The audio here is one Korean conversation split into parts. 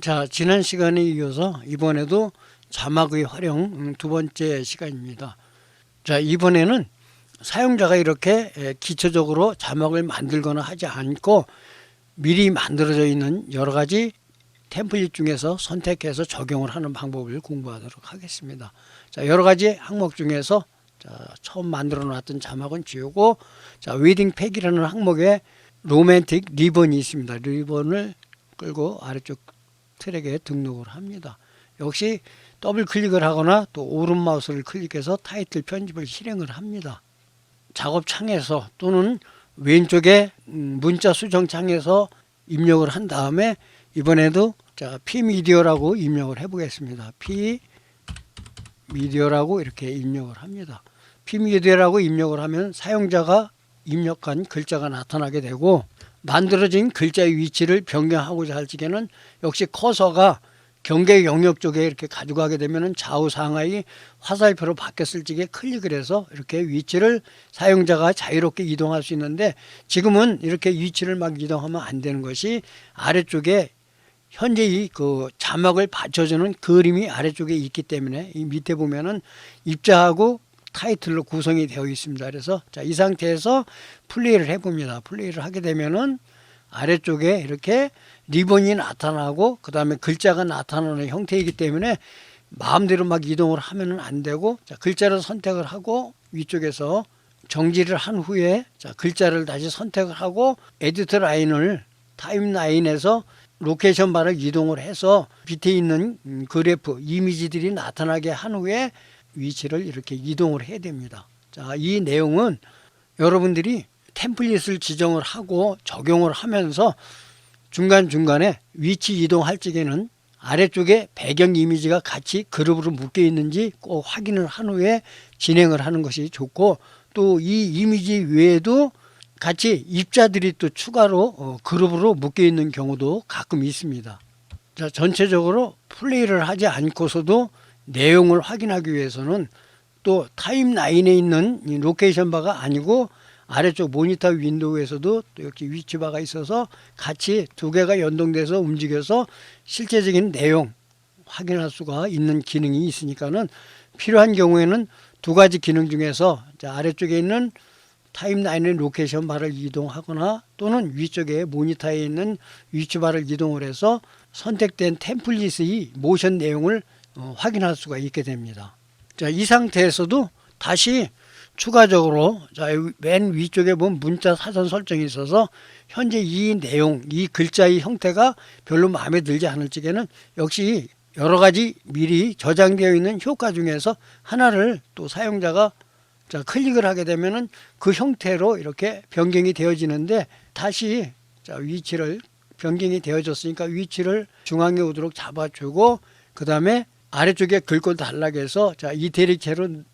자, 지난 시간에 이어서 이번에도 자막의 활용 두 번째 시간입니다. 자, 이번에는 사용자가 이렇게 기초적으로 자막을 만들거나 하지 않고 미리 만들어져 있는 여러 가지 템플릿 중에서 선택해서 적용을 하는 방법을 공부하도록 하겠습니다. 자, 여러 가지 항목 중에서 처음 만들어 놨던 자막은 지우고, 자, 웨딩 팩이라는 항목에 로맨틱 리본이 있습니다. 리본을 끌고 아래쪽 트랙에 등록을 합니다. 역시 더블 클릭을 하거나 또 오른 마우스를 클릭해서 타이틀 편집을 실행을 합니다. 작업 창에서 또는 왼쪽에 문자 수정 창에서 입력을 한 다음에 이번에도 자, P미디어라고 입력을 해 보겠습니다. P미디어라고 이렇게 입력을 합니다. P미디어라고 입력을 하면 사용자가 입력한 글자가 나타나게 되고, 만들어진 글자의 위치를 변경하고자 할 적에는 역시 커서가 경계 영역 쪽에 이렇게 가져가게 되면 좌우 상하이 화살표로 바뀌었을 적에 클릭을 해서 이렇게 위치를 사용자가 자유롭게 이동할 수 있는데, 지금은 이렇게 위치를 막 이동하면 안 되는 것이 아래쪽에 현재 이 자막을 받쳐주는 그림이 아래쪽에 있기 때문에 이 밑에 보면은 입자하고 타이틀로 구성이 되어 있습니다. 그래서 자, 이 상태에서 플레이를 해봅니다. 플레이를 하게 되면은 아래쪽에 이렇게 리본이 나타나고 그 다음에 글자가 나타나는 형태이기 때문에 마음대로 막 이동을 하면은 안 되고, 자, 글자를 선택을 하고 위쪽에서 정지를 한 후에 자, 글자를 다시 선택을 하고 에디터 라인을 타임라인에서 로케이션 바를 이동을 해서 밑에 있는 그래프 이미지들이 나타나게 한 후에 위치를 이렇게 이동을 해야 됩니다. 자, 이 내용은 여러분들이 템플릿을 지정을 하고 적용을 하면서 중간중간에 위치 이동할 적에는 아래쪽에 배경 이미지가 같이 그룹으로 묶여 있는지 꼭 확인을 한 후에 진행을 하는 것이 좋고, 또 이 이미지 외에도 같이 입자들이 또 추가로 그룹으로 묶여 있는 경우도 가끔 있습니다. 자, 전체적으로 플레이를 하지 않고서도 내용을 확인하기 위해서는 또 타임라인에 있는 로케이션 바가 아니고 아래쪽 모니터 윈도우에서도 또 이렇게 위치 바가 있어서 같이 두 개가 연동돼서 움직여서 실제적인 내용 확인할 수가 있는 기능이 있으니까는 필요한 경우에는 두 가지 기능 중에서 아래쪽에 있는 타임라인의 로케이션 바를 이동하거나 또는 위쪽에 모니터에 있는 위치 바를 이동을 해서 선택된 템플릿의 모션 내용을 확인할 수가 있게 됩니다. 자, 이 상태에서도 다시 추가적으로 자, 맨 위쪽에 보면 문자 사전 설정이 있어서 현재 이 내용, 이 글자의 형태가 별로 마음에 들지 않을 적에는 역시 여러 가지 미리 저장되어 있는 효과 중에서 하나를 또 사용자가 자, 클릭을 하게 되면은 그 형태로 이렇게 변경이 되어지는데, 다시 자, 위치를 변경이 되어졌으니까 위치를 중앙에 오도록 잡아주고 그 다음에 아래쪽에 긁고 달라고 해서 자, 이 대리체로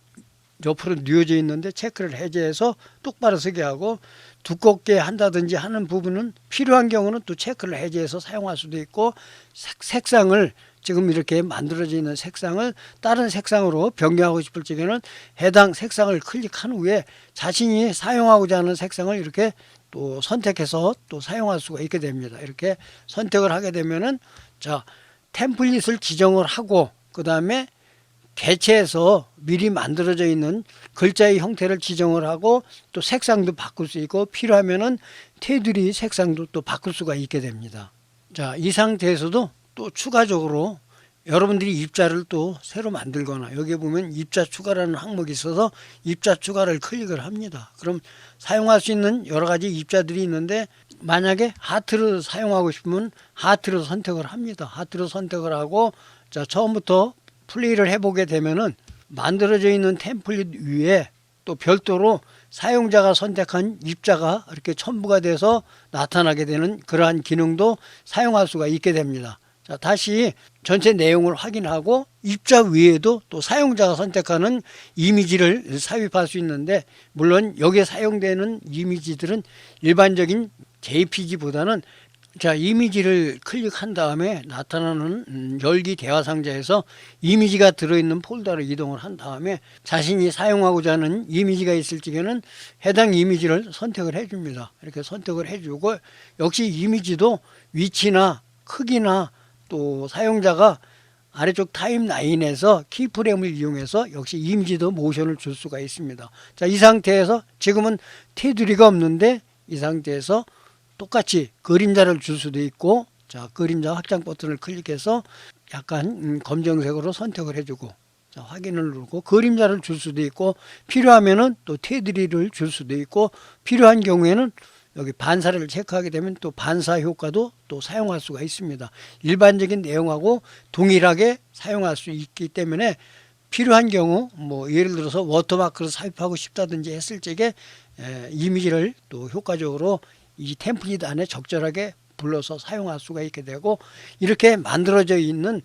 옆으로 뉘어져 있는데 체크를 해제해서 똑바로 서게 하고, 두껍게 한다든지 하는 부분은 필요한 경우는 또 체크를 해제해서 사용할 수도 있고, 색상을 지금 이렇게 만들어져 있는 색상을 다른 색상으로 변경하고 싶을 적에는 해당 색상을 클릭한 후에 자신이 사용하고자 하는 색상을 이렇게 또 선택해서 또 사용할 수가 있게 됩니다. 이렇게 선택을 하게 되면은 자, 템플릿을 지정을 하고 그 다음에 개체에서 미리 만들어져 있는 글자의 형태를 지정을 하고 또 색상도 바꿀 수 있고 필요하면은 테두리 색상도 또 바꿀 수가 있게 됩니다. 자, 이 상태에서도 또 추가적으로 여러분들이 입자를 또 새로 만들거나 여기 보면 입자 추가라는 항목이 있어서 입자 추가를 클릭을 합니다. 그럼 사용할 수 있는 여러 가지 입자들이 있는데 만약에 하트를 사용하고 싶으면 하트를 선택을 합니다. 하트를 선택을 하고 자, 처음부터 플레이를 해보게 되면은 만들어져 있는 템플릿 위에 또 별도로 사용자가 선택한 입자가 이렇게 첨부가 돼서 나타나게 되는 그러한 기능도 사용할 수가 있게 됩니다. 자, 다시 전체 내용을 확인하고 입자 위에도 또 사용자가 선택하는 이미지를 삽입할 수 있는데, 물론 여기에 사용되는 이미지들은 일반적인 JPG보다는 자, 이미지를 클릭한 다음에 나타나는 열기 대화 상자에서 이미지가 들어있는 폴더로 이동을 한 다음에 자신이 사용하고자 하는 이미지가 있을 적에는 해당 이미지를 선택을 해줍니다. 이렇게 선택을 해주고, 역시 이미지도 위치나 크기나 또 사용자가 아래쪽 타임라인에서 키프레임을 이용해서 역시 이미지도 모션을 줄 수가 있습니다. 자, 이 상태에서 지금은 테두리가 없는데 이 상태에서 똑같이 그림자를 줄 수도 있고, 자, 그림자 확장 버튼을 클릭해서 약간 검정색으로 선택을 해주고, 자, 확인을 누르고 그림자를 줄 수도 있고, 필요하면은 또 테두리를 줄 수도 있고, 필요한 경우에는 여기 반사를 체크하게 되면 또 반사 효과도 또 사용할 수가 있습니다. 일반적인 내용하고 동일하게 사용할 수 있기 때문에 필요한 경우 뭐 예를 들어서 워터마크를 삽입하고 싶다든지 했을 적에 이미지를 또 효과적으로 이 템플릿 안에 적절하게 불러서 사용할 수가 있게 되고, 이렇게 만들어져 있는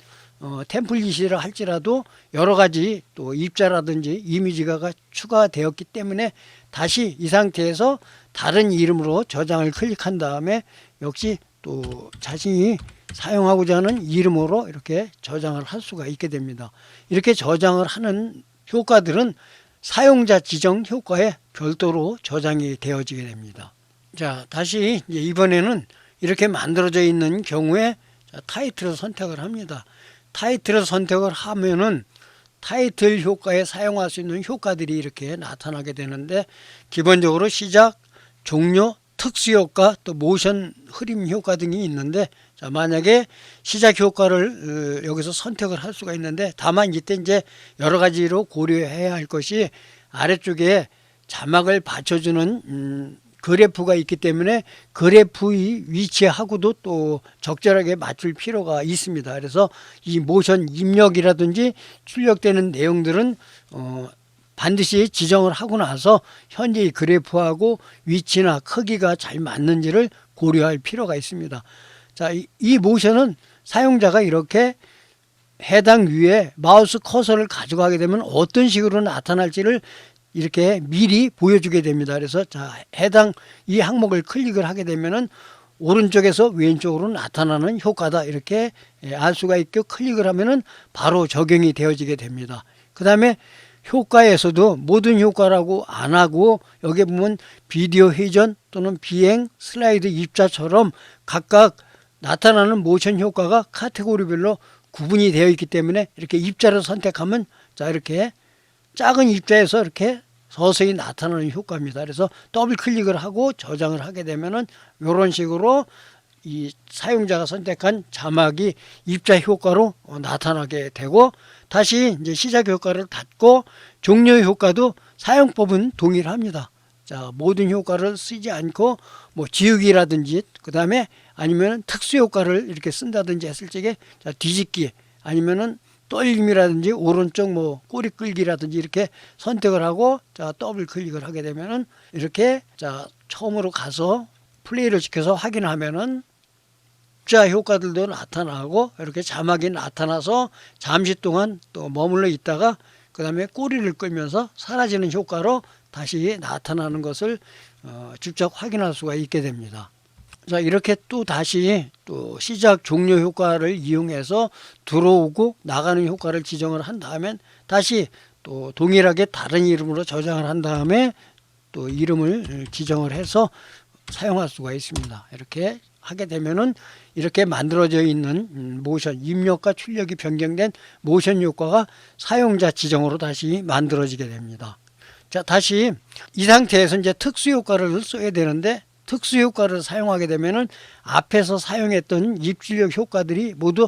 템플릿이라 할지라도 여러 가지 또 입자라든지 이미지가 추가되었기 때문에 다시 이 상태에서 다른 이름으로 저장을 클릭한 다음에 역시 또 자신이 사용하고자 하는 이름으로 이렇게 저장을 할 수가 있게 됩니다. 이렇게 저장을 하는 효과들은 사용자 지정 효과에 별도로 저장이 되어지게 됩니다. 자, 다시 이제 이번에는 이렇게 만들어져 있는 경우에 타이틀을 선택을 합니다. 타이틀을 선택을 하면은 타이틀 효과에 사용할 수 있는 효과들이 이렇게 나타나게 되는데, 기본적으로 시작, 종료, 특수효과, 또 모션 흐림 효과 등이 있는데, 자, 만약에 시작 효과를 여기서 선택을 할 수가 있는데, 다만 이때 이제 여러 가지로 고려해야 할 것이 아래쪽에 자막을 받쳐주는 그래프가 있기 때문에 그래프의 위치하고도 또 적절하게 맞출 필요가 있습니다. 그래서 이 모션 입력이라든지 출력되는 내용들은 반드시 지정을 하고 나서 현재의 그래프하고 위치나 크기가 잘 맞는지를 고려할 필요가 있습니다. 자, 이 모션은 사용자가 이렇게 해당 위에 마우스 커서를 가져가게 되면 어떤 식으로 나타날지를 이렇게 미리 보여주게 됩니다. 그래서 자, 해당 이 항목을 클릭을 하게 되면은 오른쪽에서 왼쪽으로 나타나는 효과다, 이렇게 알 수가 있게 클릭을 하면은 바로 적용이 되어지게 됩니다. 그 다음에 효과에서도 모든 효과라고 안 하고 여기 보면 비디오 회전 또는 비행, 슬라이드 입자처럼 각각 나타나는 모션 효과가 카테고리별로 구분이 되어 있기 때문에 이렇게 입자를 선택하면 자, 이렇게 작은 입자에서 이렇게 서서히 나타나는 효과입니다. 그래서 더블 클릭을 하고 저장을 하게 되면은 이런 식으로 이 사용자가 선택한 자막이 입자 효과로 나타나게 되고, 다시 이제 시작 효과를 닫고 종료 효과도 사용법은 동일합니다. 자, 모든 효과를 쓰지 않고 뭐 지우기라든지, 그 다음에 아니면 특수 효과를 이렇게 쓴다든지 했을 적에 자, 뒤집기 아니면은 떨림이라든지 오른쪽 뭐 꼬리 끌기라든지 이렇게 선택을 하고 자, 더블 클릭을 하게 되면은 이렇게 자, 처음으로 가서 플레이를 시켜서 확인하면은 입자 효과들도 나타나고 이렇게 자막이 나타나서 잠시 동안 또 머물러 있다가 그 다음에 꼬리를 끌면서 사라지는 효과로 다시 나타나는 것을 직접 확인할 수가 있게 됩니다. 자, 이렇게 또 다시 또 시작 종료 효과를 이용해서 들어오고 나가는 효과를 지정을 한 다음에 다시 또 동일하게 다른 이름으로 저장을 한 다음에 또 이름을 지정을 해서 사용할 수가 있습니다. 이렇게 하게 되면은 이렇게 만들어져 있는 모션, 입력과 출력이 변경된 모션 효과가 사용자 지정으로 다시 만들어지게 됩니다. 자, 다시 이 상태에서 이제 특수 효과를 써야 되는데, 특수 효과를 사용하게 되면은 앞에서 사용했던 입출력 효과들이 모두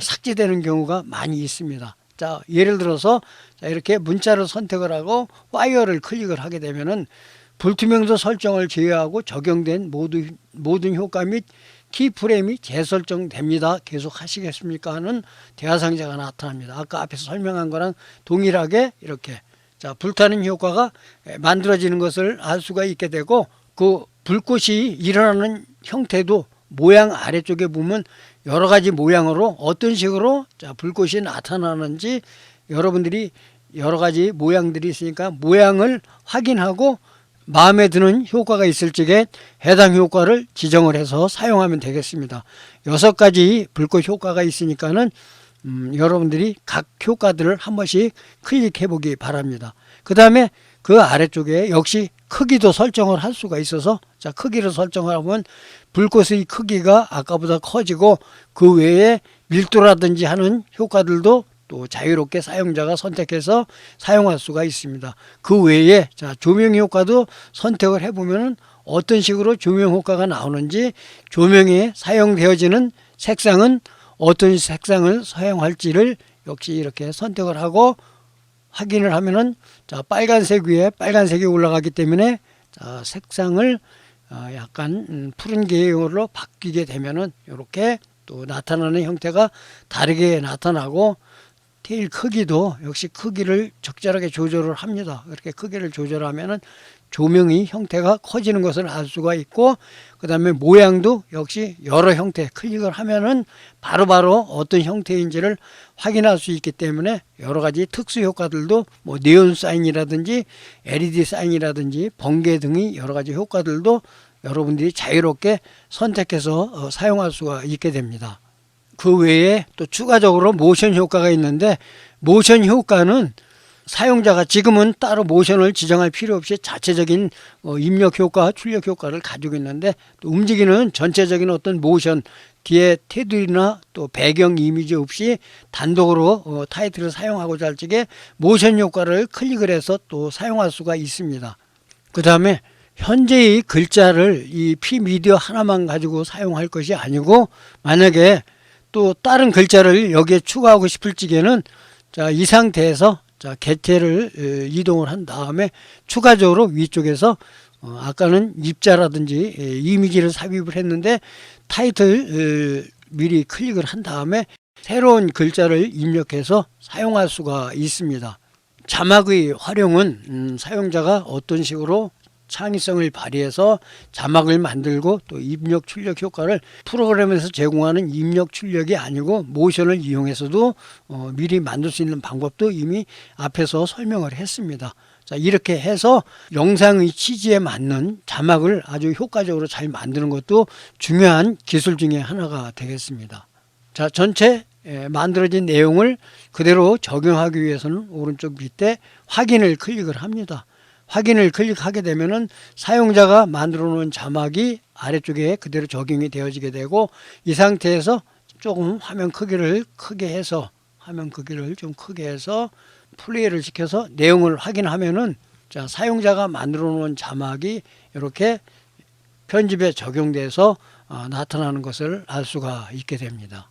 삭제되는 경우가 많이 있습니다. 자, 예를 들어서 자, 이렇게 문자를 선택을 하고 파이어를 클릭을 하게 되면은 불투명도 설정을 제외하고 적용된 모든 효과 및 키프레임이 재설정됩니다. 계속 하시겠습니까? 하는 대화상자가 나타납니다. 아까 앞에서 설명한 거랑 동일하게 이렇게 자, 불타는 효과가 만들어지는 것을 알 수가 있게 되고, 그 불꽃이 일어나는 형태도 모양 아래쪽에 보면 여러 가지 모양으로 어떤 식으로 자, 불꽃이 나타나는지 여러분들이 여러 가지 모양들이 있으니까 모양을 확인하고 마음에 드는 효과가 있을 적에 해당 효과를 지정을 해서 사용하면 되겠습니다. 6가지 불꽃 효과가 있으니까는 여러분들이 각 효과들을 한 번씩 클릭해 보기 바랍니다. 그 다음에 그 아래쪽에 역시 크기도 설정을 할 수가 있어서 자, 크기를 설정하면 불꽃의 크기가 아까보다 커지고 그 외에 밀도라든지 하는 효과들도 또 자유롭게 사용자가 선택해서 사용할 수가 있습니다. 그 외에 자, 조명 효과도 선택을 해보면 어떤 식으로 조명 효과가 나오는지, 조명에 사용되어지는 색상은 어떤 색상을 사용할지를 역시 이렇게 선택을 하고 확인을 하면은 자, 빨간색 위에 빨간색이 올라가기 때문에 자, 색상을 약간 푸른 계열로 바뀌게 되면은 이렇게 또 나타나는 형태가 다르게 나타나고, 테일 크기도 역시 크기를 적절하게 조절을 합니다. 그렇게 크기를 조절하면은 조명이 형태가 커지는 것을 알 수가 있고, 그 다음에 모양도 역시 여러 형태 클릭을 하면은 바로바로 어떤 형태인지를 확인할 수 있기 때문에 여러 가지 특수 효과들도 뭐 네온 사인이라든지 LED 사인이라든지 번개 등의 여러 가지 효과들도 여러분들이 자유롭게 선택해서 사용할 수가 있게 됩니다. 그 외에 또 추가적으로 모션 효과가 있는데, 모션 효과는 사용자가 지금은 따로 모션을 지정할 필요 없이 자체적인 입력 효과, 출력 효과를 가지고 있는데, 또 움직이는 전체적인 어떤 모션, 뒤에 테두리나 또 배경 이미지 없이 단독으로 타이틀을 사용하고자 할 적에 모션 효과를 클릭을 해서 또 사용할 수가 있습니다. 그 다음에 현재의 글자를 이 P미디어 하나만 가지고 사용할 것이 아니고, 만약에 또 다른 글자를 여기에 추가하고 싶을 적에는 자, 이 상태에서 자, 개체를 이동을 한 다음에 추가적으로 위쪽에서 아까는 입자라든지 이미지를 삽입을 했는데 타이틀 미리 클릭을 한 다음에 새로운 글자를 입력해서 사용할 수가 있습니다. 자막의 활용은 사용자가 어떤 식으로 창의성을 발휘해서 자막을 만들고 또 입력 출력 효과를 프로그램에서 제공하는 입력 출력이 아니고 모션을 이용해서도 미리 만들 수 있는 방법도 이미 앞에서 설명을 했습니다. 자, 이렇게 해서 영상의 취지에 맞는 자막을 아주 효과적으로 잘 만드는 것도 중요한 기술 중에 하나가 되겠습니다. 자, 전체 만들어진 내용을 그대로 적용하기 위해서는 오른쪽 밑에 확인을 클릭을 합니다. 확인을 클릭하게 되면은 사용자가 만들어 놓은 자막이 아래쪽에 그대로 적용이 되어지게 되고, 이 상태에서 조금 화면 크기를 좀 크게 해서 플레이를 시켜서 내용을 확인하면은 자, 사용자가 만들어 놓은 자막이 이렇게 편집에 적용돼서 나타나는 것을 알 수가 있게 됩니다.